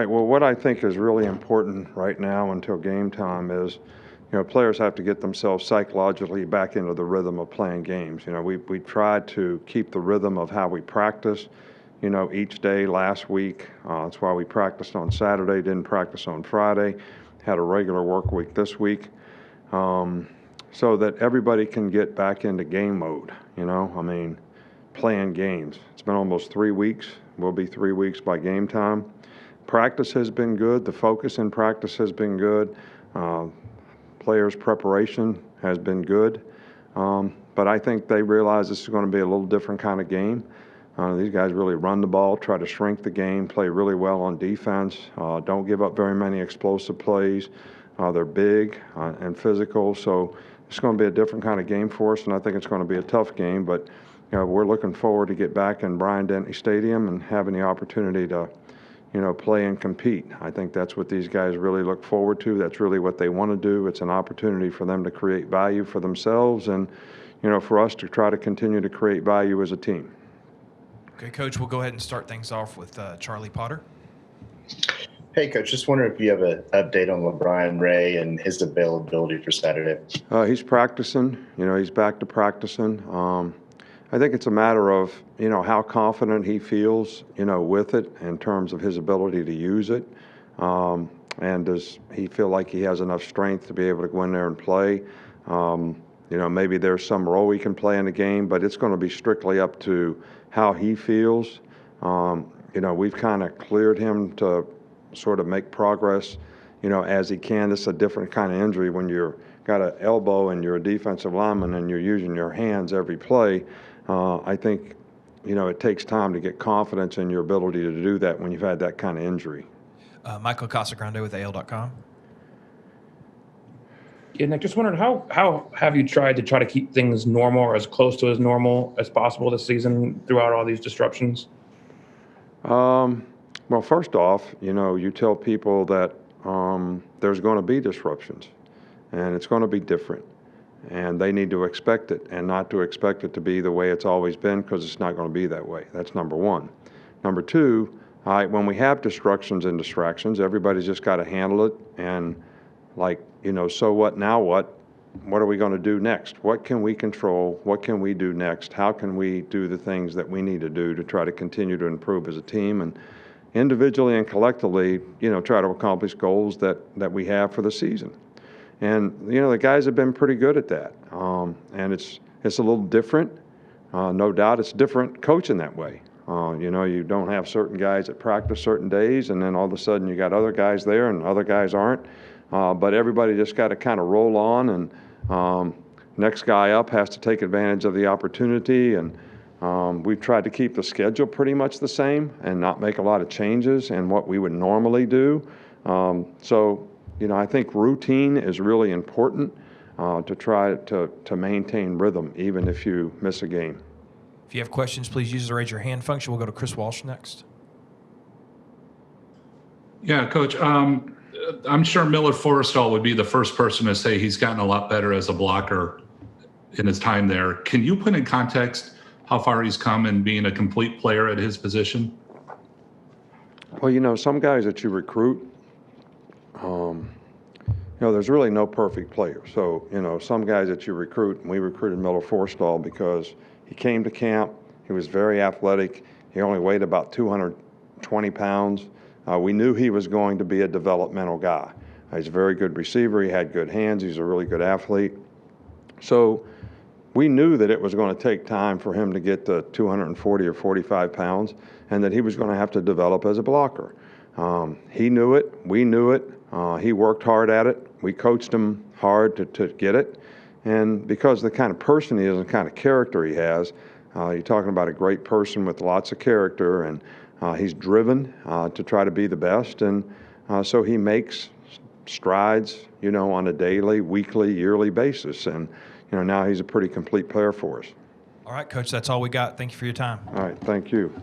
right. Well, what I think is really important right now until game time is, players have to get themselves psychologically back into the rhythm of playing games. We tried to keep the rhythm of how we practice, each day last week. That's why we practiced on Saturday, didn't practice on Friday, had a regular work week this week, so that everybody can get back into game mode, playing games. It's been almost 3 weeks. Will be 3 weeks by game time. Practice has been good. The focus in practice has been good. Players' preparation has been good. But I think they realize this is going to be a little different kind of game. These guys really run the ball, try to shrink the game, play really well on defense, don't give up very many explosive plays. They're big and physical, so it's going to be a different kind of game for us, and I think it's going to be a tough game. But we're looking forward to get back in Bryant-Denny Stadium and having the opportunity to play and compete. I think that's what these guys really look forward to. That's really what they want to do. It's an opportunity for them to create value for themselves and, for us to try to continue to create value as a team. Okay, Coach, we'll go ahead and start things off with Charlie Potter. Hey, Coach, just wondering if you have an update on LeBron Ray and his availability for Saturday. He's practicing. He's back to practicing. I think it's a matter of, how confident he feels, with it in terms of his ability to use it. And does he feel like he has enough strength to be able to go in there and play? Maybe there's some role he can play in the game, but it's going to be strictly up to how he feels. We've kind of cleared him to sort of make progress, as he can. This is a different kind of injury when you're got an elbow and you're a defensive lineman and you're using your hands every play. I think, it takes time to get confidence in your ability to do that when you've had that kind of injury. Michael Casagrande with AL.com. Yeah, Nick, just wondered how have you tried to keep things normal or as close to as normal as possible this season throughout all these disruptions? Well, first off, you tell people that there's going to be disruptions and it's going to be different. And they need to expect it and not to expect it to be the way it's always been, because it's not going to be that way. That's number one. Number two, when we have disruptions and distractions, everybody's just got to handle it and so what, now what? What are we going to do next? What can we control? What can we do next? How can we do the things that we need to do to try to continue to improve as a team and individually and collectively, try to accomplish goals that we have for the season? And, the guys have been pretty good at that. And it's a little different. No doubt it's different coaching that way. You don't have certain guys that practice certain days, and then all of a sudden you got other guys there and other guys aren't. But everybody just got to kind of roll on, and next guy up has to take advantage of the opportunity. And we've tried to keep the schedule pretty much the same and not make a lot of changes in what we would normally do. I think routine is really important to try to maintain rhythm, even if you miss a game. If you have questions, please use the raise your hand function. We'll go to Chris Walsh next. Yeah, Coach. I'm sure Miller Forrestall would be the first person to say he's gotten a lot better as a blocker in his time there. Can you put in context how far he's come in being a complete player at his position? Well, some guys that you recruit, there's really no perfect player. So, some guys that you recruit, and we recruited Miller Forrestall because he came to camp, he was very athletic, he only weighed about 220 pounds. We knew he was going to be a developmental guy. He's a very good receiver, he had good hands, he's a really good athlete. So we knew that it was going to take time for him to get to 240 or 45 pounds and that he was going to have to develop as a blocker. He knew it, we knew it, he worked hard at it, we coached him hard to get it. And because of the kind of person he is and the kind of character he has, you're talking about a great person with lots of character, and he's driven to try to be the best. And so he makes strides, on a daily, weekly, yearly basis. And, now he's a pretty complete player for us. All right, Coach, that's all we got. Thank you for your time. All right, thank you.